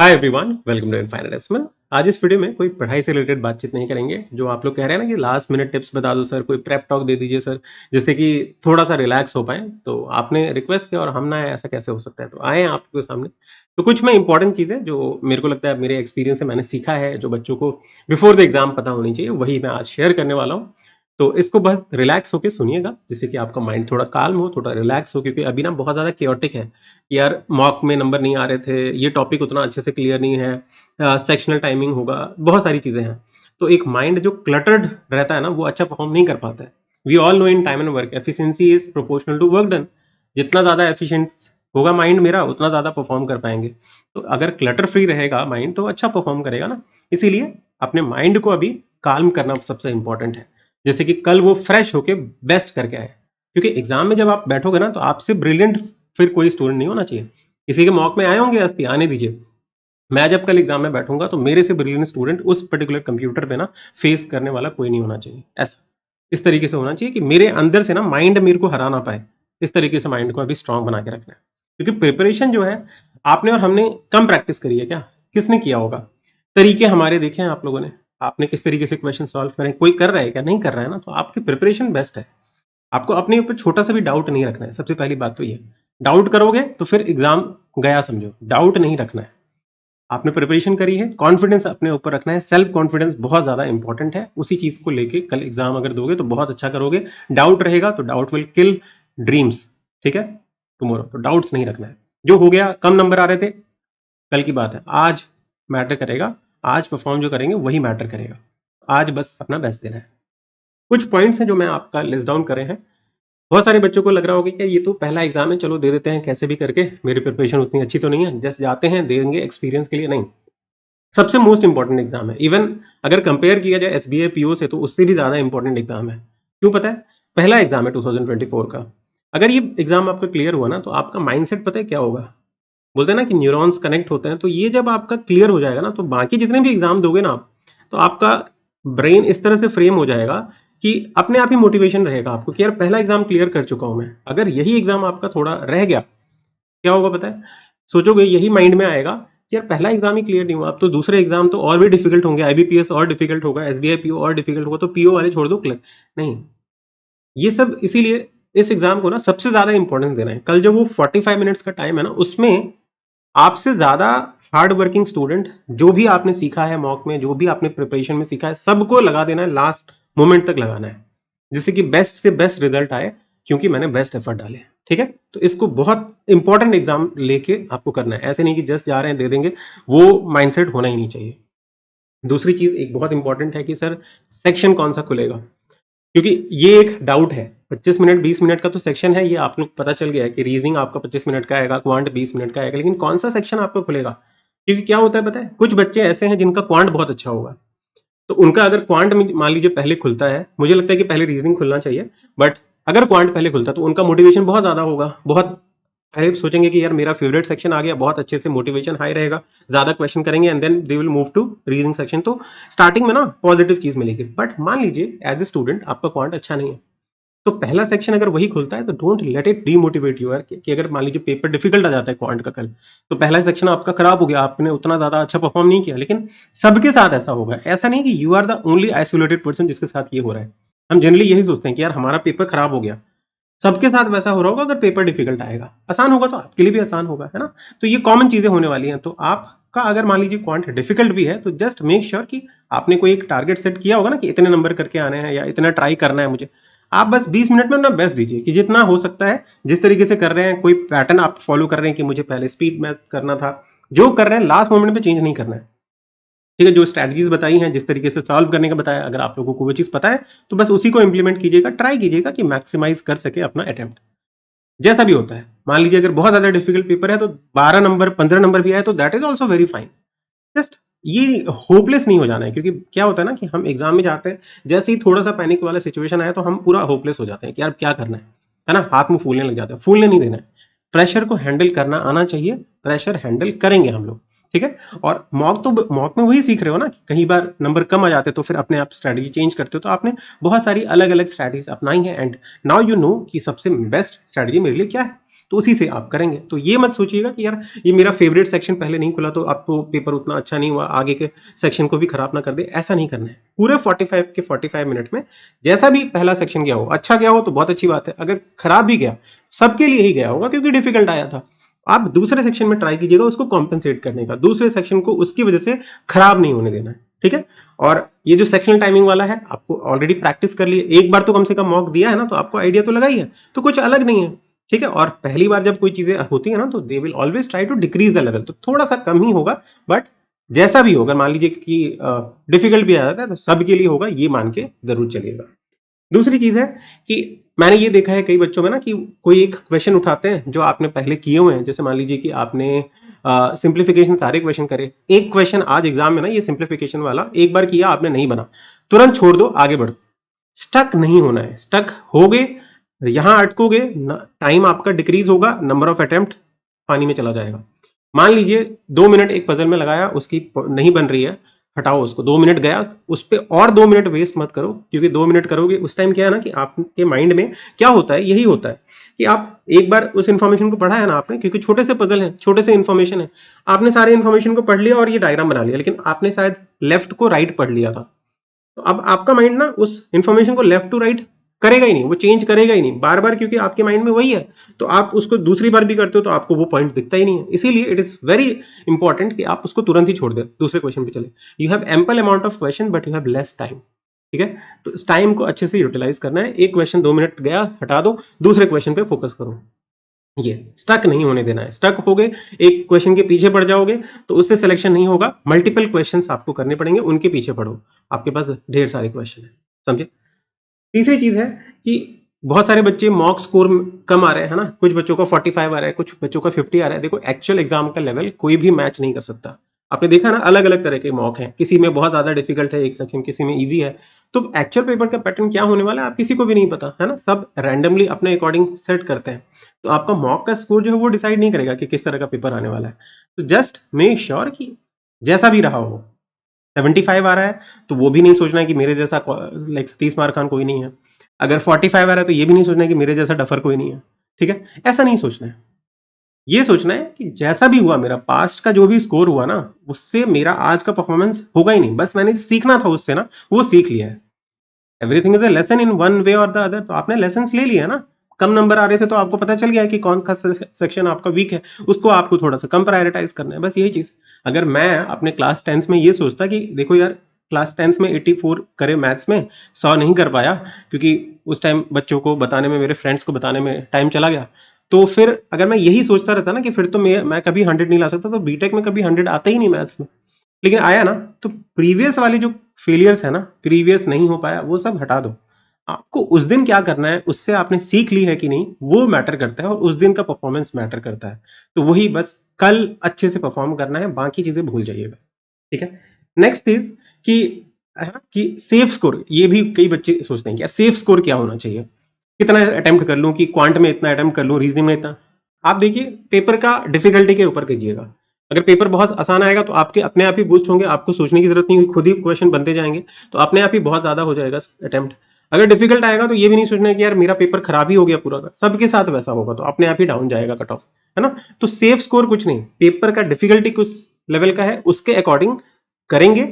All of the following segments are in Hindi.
Hi everyone, welcome to final decimal. आज इस वीडियो में कोई पढ़ाई से रिलेटेड बातचीत नहीं करेंगे। जो आप लोग कह रहे हैं ना कि लास्ट मिनट टिप्स बता दो सर, कोई प्रेप टॉक दे दीजिए सर, जिससे कि थोड़ा सा रिलैक्स हो पाए। तो आपने रिक्वेस्ट किया और हम ना आए, ऐसा कैसे हो सकता है? तो आए हैं आपके सामने। तो कुछ में इंपॉर्टेंट चीज़ें जो मेरे को लगता है मेरे एक्सपीरियंस से मैंने सीखा है, जो बच्चों को बिफोर द एग्जाम पता होनी चाहिए, वही मैं आज शेयर करने वाला हूँ। तो इसको बस रिलैक्स होकर सुनिएगा, जिससे कि आपका माइंड थोड़ा काल्म हो, थोड़ा रिलैक्स हो, क्योंकि अभी ना बहुत ज़्यादा केओटिक है। यार मॉक में नंबर नहीं आ रहे थे, ये टॉपिक उतना अच्छे से क्लियर नहीं है, सेक्शनल टाइमिंग होगा, बहुत सारी चीज़ें हैं। तो एक माइंड जो क्लटर्ड रहता है ना, वो अच्छा परफॉर्म नहीं कर पाता है। We all know in time and work efficiency is proportional to work done. जितना ज़्यादा एफिशिएंट होगा माइंड मेरा, उतना ज़्यादा परफॉर्म कर पाएंगे। तो अगर क्लटर फ्री रहेगा माइंड, तो अच्छा परफॉर्म करेगा ना। इसीलिए अपने माइंड को अभी काल्म करना सबसे इंपॉर्टेंट है, जैसे कि कल वो फ्रेश होके बेस्ट करके आए। क्योंकि एग्जाम में जब आप बैठोगे ना, तो आपसे ब्रिलियंट फिर कोई स्टूडेंट नहीं होना चाहिए। किसी के मॉक में आए होंगे अस्ती, आने दीजिए। मैं जब कल एग्जाम में बैठूंगा तो मेरे से ब्रिलियंट स्टूडेंट उस पर्टिकुलर कंप्यूटर पे ना फेस करने वाला कोई नहीं होना चाहिए। ऐसा इस तरीके से होना चाहिए कि मेरे अंदर से ना माइंड मेरे को हरा ना पाए। इस तरीके से माइंड को अभी स्ट्रांग बना के रखना है। क्योंकि प्रिपरेशन जो है, आपने और हमने कम प्रैक्टिस करी है क्या? किसने किया होगा? तरीके हमारे देखे हैं आप लोगों ने। आपने किस तरीके से क्वेश्चन सॉल्व करें, कोई कर रहा है क्या? नहीं कर रहा है ना, तो आपकी प्रिपरेशन बेस्ट है। आपको अपने ऊपर छोटा सा भी डाउट नहीं रखना है। सबसे पहली बात तो ये, डाउट करोगे तो फिर एग्जाम गया समझो। डाउट नहीं रखना है। आपने प्रिपरेशन करी है, कॉन्फिडेंस अपने ऊपर रखना है। सेल्फ कॉन्फिडेंस बहुत ज्यादा इंपॉर्टेंट है। उसी चीज को लेके कल एग्जाम अगर दोगे तो बहुत अच्छा करोगे। डाउट रहेगा तो डाउट विल किल ड्रीम्स। ठीक है, टुमारो तो डाउट्स नहीं रखना है। जो हो गया, कम नंबर आ रहे थे, कल की बात है। आज मैटर करेगा, आज परफॉर्म जो करेंगे वही मैटर करेगा। आज बस अपना बेस्ट देना है। कुछ पॉइंट्स हैं जो मैं आपका लिस्ट डाउन करे हैं। बहुत सारे बच्चों को लग रहा होगा कि ये तो पहला एग्जाम है, चलो दे देते हैं कैसे भी करके, मेरी प्रिपरेशन उतनी अच्छी तो नहीं है, जस्ट जाते हैं देंगे एक्सपीरियंस के लिए। नहीं, सबसे मोस्ट इंपॉर्टेंट एग्जाम है। इवन अगर कंपेयर किया जाए एसबीआई पीओ से, तो उससे भी ज्यादा इंपॉर्टेंट एग्जाम है। क्यों पता है? पहला एग्जाम है 2024 का। अगर ये एग्जाम आपका क्लियर हुआ ना, तो आपका माइंडसेट पता है क्या होगा? बोलते हैं ना कि न्यूरॉन्स कनेक्ट होते हैं। तो ये जब आपका क्लियर हो जाएगा ना, तो बाकी जितने भी एग्जाम दोगे ना आप, तो आपका ब्रेन इस तरह से फ्रेम हो जाएगा कि अपने आप ही मोटिवेशन रहेगा आपको कि यार पहला एग्जाम क्लियर कर चुका हूं मैं। अगर यही एग्जाम आपका थोड़ा रह गया, क्या होगा पता है? सोचोगे, यही माइंड में आएगा कि यार पहला एग्जाम ही क्लियर नहीं हुआ, अब तो दूसरे एग्जाम तो और भी डिफिकल्ट होंगे। आईबीपीएस और डिफिकल्ट होगा, एसबीआई पीओ और डिफिकल्ट होगा, तो पीओ वाले छोड़ दो, क्लियर नहीं। ये सब इसीलिए इस एग्जाम को ना सबसे ज्यादा इंपॉर्टेंस देना है। कल जो वो 45 मिनट्स का टाइम है ना, उसमें आपसे ज्यादा हार्ड वर्किंग स्टूडेंट, जो भी आपने सीखा है मॉक में, जो भी आपने प्रिपरेशन में सीखा है, सबको लगा देना है, लास्ट मोमेंट तक लगाना है, जिससे कि बेस्ट से बेस्ट रिजल्ट आए, क्योंकि मैंने बेस्ट एफर्ट डाले। ठीक है, तो इसको बहुत इंपॉर्टेंट एग्जाम लेके आपको करना है। ऐसे नहीं कि जस्ट जा रहे हैं दे देंगे, वो माइंडसेट होना ही नहीं चाहिए। दूसरी चीज एक बहुत इंपॉर्टेंट है कि सर सेक्शन कौन सा खुलेगा, क्योंकि ये एक डाउट है। 25 मिनट 20 मिनट का तो सेक्शन है, ये आप लोग पता चल गया है कि रीजनिंग आपका 25 मिनट का आएगा, क्वांट 20 मिनट का आएगा, लेकिन कौन सा सेक्शन आपका खुलेगा? क्योंकि क्या होता है पता है, कुछ बच्चे ऐसे हैं जिनका क्वांट बहुत अच्छा होगा, तो उनका अगर क्वांट मान लीजिए पहले खुलता है, मुझे लगता है कि पहले रीजनिंग खुलना चाहिए, बट अगर क्वांट पहले खुलता है तो उनका मोटिवेशन बहुत ज्यादा होगा। बहुत पहले सोचेंगे कि यार मेरा फेवरेट सेक्शन आ गया, बहुत अच्छे से मोटिवेशन हाई रहेगा, ज्यादा क्वेश्चन करेंगे and then they will move to reasoning section. तो स्टार्टिंग में ना पॉजिटिव चीज मिलेगी। बट मान लीजिए एज ए स्टूडेंट आपका क्वांट अच्छा नहीं है, तो पहला सेक्शन अगर वही खुलता है तो don't let it demotivate you. यार कि अगर मान लीजिए पेपर डिफिकल्ट आ जाता है क्वांट का कल, तो पहला सेक्शन आपका खराब हो गया, आपने उतना ज्यादा अच्छा परफॉर्म नहीं किया। लेकिन सबके साथ ऐसा होगा, ऐसा नहीं कि you are the only isolated person जिसके साथ ये हो रहा है। हम जनरली यही सोचते हैं कि यार हमारा पेपर खराब हो गया, सबके साथ वैसा हो रहा होगा। अगर पेपर डिफिकल्ट आएगा, आसान होगा तो आपके लिए भी आसान होगा, है ना। तो ये कॉमन चीजें होने वाली हैं। तो आपका अगर मान लीजिए क्वांट डिफिकल्ट भी है, तो जस्ट मेक श्योर कि आपने कोई एक टारगेट सेट किया होगा ना कि इतने नंबर करके आने हैं या इतना ट्राई करना है मुझे। आप बस 20 मिनट में अपना बेस्ट दीजिए कि जितना हो सकता है, जिस तरीके से कर रहे हैं, कोई पैटर्न आप फॉलो कर रहे हैं कि मुझे पहले स्पीड में करना था, जो कर रहे हैं लास्ट मोमेंट पे चेंज नहीं करना है। ठीक है, जो स्ट्रैटेजीज बताई हैं, जिस तरीके से सॉल्व करने का बताया, अगर आप लोगों को वो चीज पता है तो बस उसी को इंप्लीमेंट कीजिएगा, ट्राई कीजिएगा कि मैक्सिमाइज कर सके अपना अटेम्प्ट। जैसा भी होता है, मान लीजिए अगर बहुत ज्यादा डिफिकल्ट पेपर है, तो 12 नंबर 15 नंबर भी आए तो that is also very fine. Just ये होपलेस नहीं हो जाना है। क्योंकि क्या होता है ना कि हम एग्जाम में जाते हैं, जैसे ही थोड़ा सा पैनिक वाला सिचुएशन आया तो हम पूरा होपलेस हो जाते हैं कि यार क्या करना है ना, हाथ मुंह फूलने लग जाते हैं। फूलने नहीं देना है, प्रेशर को हैंडल करना आना चाहिए। प्रेशर हैंडल करेंगे हम लोग। ठीक है, और मॉक में वही सीख रहे हो ना कि कई बार नंबर कम आ जाते हैं तो फिर अपने आप स्ट्रैटेजी चेंज करते हो। तो आपने बहुत सारी अलग अलग स्ट्रैटेजीज अपनाई है, एंड नाउ यू नो कि सबसे बेस्ट स्ट्रैटेजी मेरे लिए क्या है। तो उसी से आप करेंगे। तो ये मत सोचिएगा कि यार ये मेरा फेवरेट सेक्शन पहले नहीं खुला तो आपको पेपर उतना अच्छा नहीं हुआ, आगे के सेक्शन को भी खराब ना कर दे, ऐसा नहीं करना है। पूरे 45 के 45 मिनट में जैसा भी पहला सेक्शन गया हो, अच्छा गया हो तो बहुत अच्छी बात है, अगर खराब भी गया सबके लिए ही गया होगा क्योंकि डिफिकल्ट आया था, आप दूसरे सेक्शन में ट्राई कीजिएगा उसको कॉम्पेंसेट करने का, दूसरे सेक्शन को उसकी वजह से खराब नहीं होने देना है, ठीक है। और ये जो सेक्शनल टाइमिंग वाला है आपको ऑलरेडी प्रैक्टिस कर लिए, एक बार तो कम से कम मॉक दिया है ना, तो आपको आइडिया तो लगा ही है, तो कुछ अलग नहीं है, ठीक है। और पहली बार जब कोई चीजें होती है ना तो they will always try to decrease the level, तो थोड़ा सा कम ही होगा, बट जैसा भी होगा, मान लीजिए कि डिफिकल्ट भी आ जाता है तो सबके लिए होगा, ये मान के जरूर चलिएगा। दूसरी चीज है कि मैंने ये देखा है कई बच्चों में ना कि कोई एक क्वेश्चन उठाते हैं जो आपने पहले किए हुए हैं, जैसे मान लीजिए कि आपने सिंप्लीफिकेशन सारे क्वेश्चन करे, एक क्वेश्चन आज एग्जाम में ना ये सिंप्लीफिकेशन वाला एक बार किया आपने नहीं बना, तुरंत छोड़ दो, आगे बढ़ो, स्टक नहीं होना है। स्टक हो गए, यहां अटकोगे, टाइम आपका डिक्रीज होगा, नंबर ऑफ अटेम्प्ट पानी में चला जाएगा। मान लीजिए 2 मिनट एक पजल में लगाया, उसकी नहीं बन रही है, हटाओ उसको, 2 मिनट गया, उस पर और 2 मिनट वेस्ट मत करो, क्योंकि 2 मिनट करोगे उस टाइम क्या है ना कि आपके माइंड में क्या होता है, यही होता है कि आप एक बार उस इन्फॉर्मेशन को पढ़ा है ना आपने, क्योंकि छोटे से पजल है, छोटे से इन्फॉर्मेशन है, आपने सारे इन्फॉर्मेशन को पढ़ लिया और ये डायग्राम बना लिया, लेकिन आपने शायद लेफ्ट को राइट पढ़ लिया था, तो अब आपका माइंड ना उस इंफॉर्मेशन को लेफ्ट टू राइट करेगा ही नहीं, वो चेंज करेगा ही नहीं बार बार, क्योंकि आपके माइंड में वही है, तो आप उसको दूसरी बार भी करते हो तो आपको वो पॉइंट दिखता ही नहीं है। इसीलिए इट इज वेरी इंपॉर्टेंट कि आप उसको तुरंत ही छोड़ दें, दूसरे क्वेश्चन पे चले। You have ample amount of question but you have less time, ठीक है, तो इस टाइम को अच्छे से यूटिलाइज करना है। एक क्वेश्चन 2 मिनट गया, हटा दो, दूसरे क्वेश्चन पे फोकस करो, ये स्टक नहीं होने देना है। स्टक हो गए, एक क्वेश्चन के पीछे पड़ जाओगे तो उससे सिलेक्शन नहीं होगा, मल्टीपल क्वेश्चंस आपको करने पड़ेंगे, उनके पीछे पढ़ो, आपके पास ढेर सारे क्वेश्चन है, समझे। तीसरी चीज है कि बहुत सारे बच्चे मॉक स्कोर कम आ रहे हैं ना, कुछ बच्चों का 45 आ रहा है, कुछ बच्चों का 50 आ रहा है। देखो एक्चुअल एग्जाम का लेवल कोई भी मैच नहीं कर सकता, आपने देखा ना, अलग अलग तरह के मॉक हैं, किसी में बहुत ज्यादा डिफिकल्ट है एक सेक्शन, किसी में इजी है, तो एक्चुअल पेपर का पैटर्न क्या होने वाला है आप किसी को भी नहीं पता है ना, सब रैंडमली अपने अकॉर्डिंग सेट करते हैं, तो आपका मॉक का स्कोर जो है वो डिसाइड नहीं करेगा कि किस तरह का पेपर आने वाला है। तो जस्ट मेक श्योर कि जैसा भी रहा हो, 75 आ रहा है तो वो भी नहीं सोचना है कि मेरे जैसा लाइक 30 मार खान कोई नहीं है, अगर 45 आ रहा है तो ये भी नहीं सोचना है कि मेरे जैसा डफर कोई नहीं है, ठीक है, ऐसा नहीं सोचना है। ये सोचना है कि जैसा भी हुआ, मेरा पास्ट का जो भी स्कोर हुआ ना, उससे मेरा आज का परफॉर्मेंस होगा ही नहीं, बस मैंने सीखना था उससे ना, वो सीख लिया है। Everything is a lesson in one way और द अदर, तो आपने लेसन ले लिया ना, कम नंबर आ रहे थे तो आपको पता चल गया है कि कौन सा सेक्शन आपका वीक है, उसको आपको थोड़ा सा कम प्रायोरिटाइज करना है, बस यही चीज। अगर मैं अपने क्लास 10th में ये सोचता कि देखो यार क्लास 10th में 84 करे मैथ्स में, 100 नहीं कर पाया क्योंकि उस टाइम बच्चों को बताने में, मेरे फ्रेंड्स को बताने में टाइम चला गया, तो फिर अगर मैं यही सोचता रहता ना कि फिर तो मैं कभी 100 नहीं ला सकता, तो बीटेक में कभी 100 आता ही नहीं मैथ्स में, लेकिन आया ना, तो प्रीवियस वाले जो फेलियर्स है ना, प्रीवियस नहीं हो पाया, वो सब हटा दो। आपको उस दिन क्या करना है, उससे आपने सीख ली है कि नहीं, वो मैटर करता है, और उस दिन का परफॉर्मेंस मैटर करता है, तो वही बस कल अच्छे से परफॉर्म करना है, बाकी चीजें भूल जाइएगा, ठीक है। नेक्स्ट इज कि है ना कि सेफ स्कोर, ये भी कई बच्चे सोचते हैं कि सेफ स्कोर क्या होना चाहिए, कितना अटेम्प्ट कर लूं, कि क्वांट में इतना अटेम्प्ट कर लूं, रीजनिंग में इतना। आप देखिए पेपर का डिफिकल्टी के ऊपर कीजिएगा, अगर पेपर बहुत आसान आएगा तो आपके अपने आप ही बूस्ट होंगे, आपको सोचने की जरूरत नहीं होगी, खुद ही क्वेश्चन बनते जाएंगे, तो अपने आप ही बहुत ज्यादा हो जाएगा अटेम्प्ट। अगर डिफिकल्ट आएगा तो ये भी नहीं सोचना है कि यार मेरा पेपर खराब ही हो गया पूरा का, सबके साथ वैसा होगा, तो अपने आप ही डाउन जाएगा कट ऑफ, है ना। तो सेफ स्कोर कुछ नहीं, पेपर का डिफिकल्टी कुछ लेवल का है उसके अकॉर्डिंग करेंगे,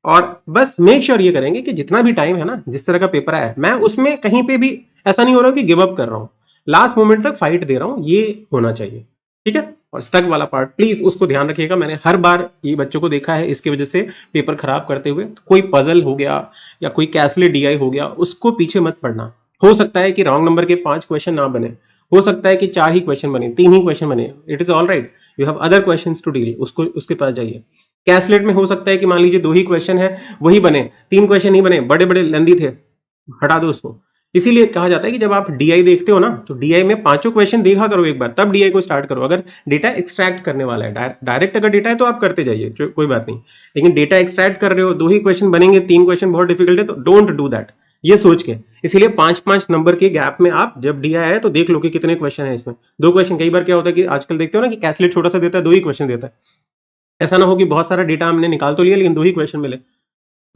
और बस मेक श्योर ये करेंगे कि जितना भी टाइम है ना, जिस तरह का पेपर आया है, मैं उसमें कहीं पे भी ऐसा नहीं हो रहा कि गिव अप कर रहा हूं, लास्ट मोमेंट तक फाइट दे रहा हूं, ये होना चाहिए, ठीक है। और स्टक वाला पार्ट प्लीज उसको ध्यान रखिएगा, मैंने हर बार ये बच्चों को देखा है इसकी वजह से पेपर खराब करते हुए, कोई पजल हो गया या कोई कैसले डीआई हो गया, उसको पीछे मत पड़ना। हो सकता है कि रॉन्ग नंबर के 5 क्वेश्चन ना बने, हो सकता है कि 4 ही क्वेश्चन बने, 3 ही क्वेश्चन बने, it is all right, you have other question to deal, उसको उसके पास जाइए। कैसलेट में हो सकता है कि मान लीजिए 2 ही क्वेश्चन है, वही बने, 3 क्वेश्चन ही बने, बड़े बड़े लेंदी थे, हटा दो उसको। इसीलिए कहा जाता है कि जब आप डीआई देखते हो ना, तो डीआई में 5 क्वेश्चन देखा करो एक बार, तब डीआई को स्टार्ट करो। अगर डेटा एक्सट्रैक्ट करने वाला है, डायरेक्ट अगर डेटा है तो आप करते जाइए, कोई बात नहीं, लेकिन डेटा एक्सट्रैक्ट कर रहे हो, 2 ही क्वेश्चन बनेंगे, 3 क्वेश्चन बहुत डिफिकल्ट है, तो डोंट डू दैट, ये सोच के। इसीलिए 5-5 नंबर के गैप में आप जब डीआई है तो देख लो कि कितने क्वेश्चन है इसमें, 2 क्वेश्चन। कई बार क्या होता है कि आजकल देखते हो ना कि कैसलेट छोटा सा देता है, 2 ही क्वेश्चन देता है, ऐसा ना हो कि बहुत सारा डेटा हमने निकाल तो लिया लेकिन 2 ही क्वेश्चन मिले,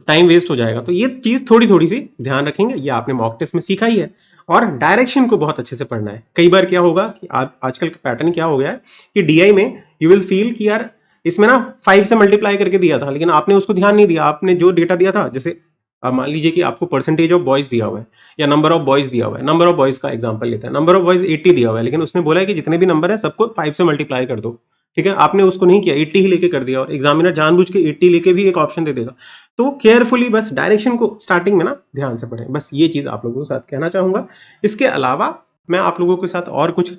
टाइम वेस्ट हो जाएगा। तो ये चीज थोड़ी थोड़ी सी ध्यान रखेंगे, ये आपने मॉक टेस्ट में सीखा ही है, और डायरेक्शन को बहुत अच्छे से पढ़ना है। कई बार क्या होगा कि आजकल का पैटर्न क्या हो गया है कि डीआई में यू विल फील कि यार इसमें ना 5 से मल्टीप्लाई करके दिया था, लेकिन आपने उसको ध्यान नहीं दिया। आपने जो डेटा दिया था, जैसे मान लीजिए कि आपको परसेंटेज ऑफ बॉयज दिया हुआ है या नंबर ऑफ बॉयज दिया हुआ है, नंबर ऑफ बॉयज का एग्जांपल लेते हैं, नंबर ऑफ बॉयज 80 दिया हुआ है, लेकिन उसने बोला है कि जितने भी नंबर है सबको 5 से मल्टीप्लाई कर दो। ठीक है, आपने उसको नहीं किया, 80 ही लेके कर दिया, और एग्जामिनर जानबूझ के 80 लेके भी एक ऑप्शन दे देगा। तो केयरफुली बस डायरेक्शन को स्टार्टिंग में ना ध्यान से पढ़ें। बस ये चीज आप लोगों के साथ कहना चाहूंगा। इसके अलावा मैं आप लोगों के साथ और कुछ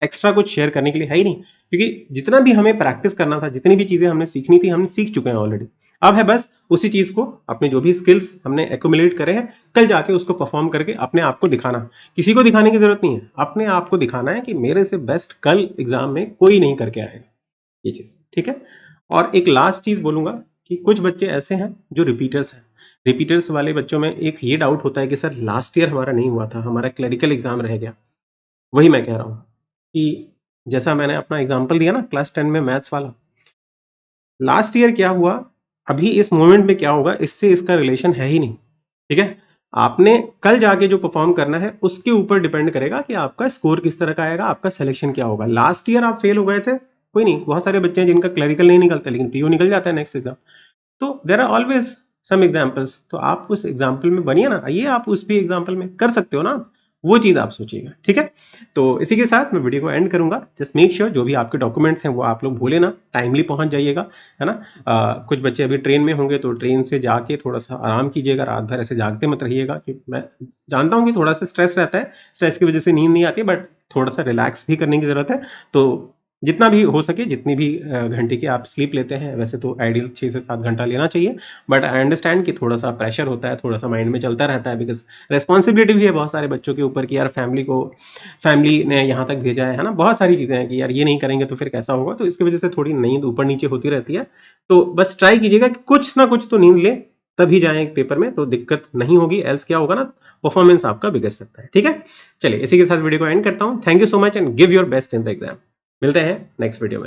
एक्स्ट्रा कुछ शेयर करने के लिए है ही नहीं, क्योंकि जितना भी हमें प्रैक्टिस करना था, जितनी भी चीजें हमने सीखनी थी, हमने सीख चुके हैं ऑलरेडी। अब है बस उसी चीज को, अपने जो भी स्किल्स हमने एक्यूमुलेट करे हैं, कल जाके उसको परफॉर्म करके अपने आप को दिखाना। किसी को दिखाने की जरूरत नहीं है, अपने आप को दिखाना है कि मेरे से बेस्ट कल एग्जाम में कोई नहीं करके आएगा ये चीज। ठीक है, और एक लास्ट चीज बोलूंगा कि कुछ बच्चे ऐसे हैं जो रिपीटर्स हैं। रिपीटर्स वाले बच्चों में एक ये डाउट होता है कि सर लास्ट ईयर हमारा नहीं हुआ था, हमारा क्लरिकल एग्जाम रह गया। वही मैं कह रहा हूँ कि जैसा मैंने अपना एग्जाम्पल दिया ना क्लास 10 में मैथ्स वाला, लास्ट ईयर क्या हुआ, अभी इस मोमेंट में क्या होगा, इससे इसका रिलेशन है ही नहीं। ठीक है, आपने कल जाके जो परफॉर्म करना है उसके ऊपर डिपेंड करेगा कि आपका स्कोर किस तरह का आएगा, आपका सिलेक्शन क्या होगा। लास्ट ईयर आप फेल हो गए थे, कोई नहीं, बहुत सारे बच्चे हैं जिनका क्लरिकल नहीं निकलता लेकिन पीओ निकल जाता है नेक्स्ट एग्जाम। तो there are always some examples. तो आप उस एग्जाम्पल में बनिए ना, आइए आप उस भी एग्जाम्पल में कर सकते हो ना, वो चीज आप सोचिएगा। ठीक है, तो इसी के साथ मैं वीडियो को एंड करूंगा। जस्ट मेक श्योर जो भी आपके डॉक्यूमेंट्स हैं वो आप लोग भूले ना, टाइमली पहुंच जाइएगा, है ना। कुछ बच्चे अभी ट्रेन में होंगे तो ट्रेन से जाके थोड़ा सा आराम कीजिएगा, रात भर ऐसे जागते मत रहिएगा, क्योंकि मैं जानता हूँ कि थोड़ा सा स्ट्रेस रहता है, स्ट्रेस की वजह से नींद नहीं आती, बट थोड़ा सा रिलैक्स भी करने की जरूरत है। तो जितना भी हो सके, जितनी भी घंटे की आप स्लीप लेते हैं, वैसे तो आइडियल 6 से 7 घंटा लेना चाहिए, बट आई अंडरस्टैंड कि थोड़ा सा प्रेशर होता है, थोड़ा सा माइंड में चलता रहता है, बिकॉज रिस्पॉन्सिबिलिटी भी है बहुत सारे बच्चों के ऊपर कि यार फैमिली ने यहाँ तक भेजा है ना, बहुत सारी चीज़ें हैं कि यार ये नहीं करेंगे तो फिर कैसा होगा। तो इसकी वजह से थोड़ी नींद ऊपर नीचे होती रहती है। तो बस ट्राई कीजिएगा कि कुछ ना कुछ तो नींद ले, तभी जाएं एक पेपर में, तो दिक्कत नहीं होगी। एल्स क्या होगा ना, परफॉर्मेंस आपका बिगड़ सकता है। ठीक है, चलिए इसी के साथ वीडियो को एंड करता हूँ। Thank you so much and give your best in the exam. मिलते हैं नेक्स्ट वीडियो में।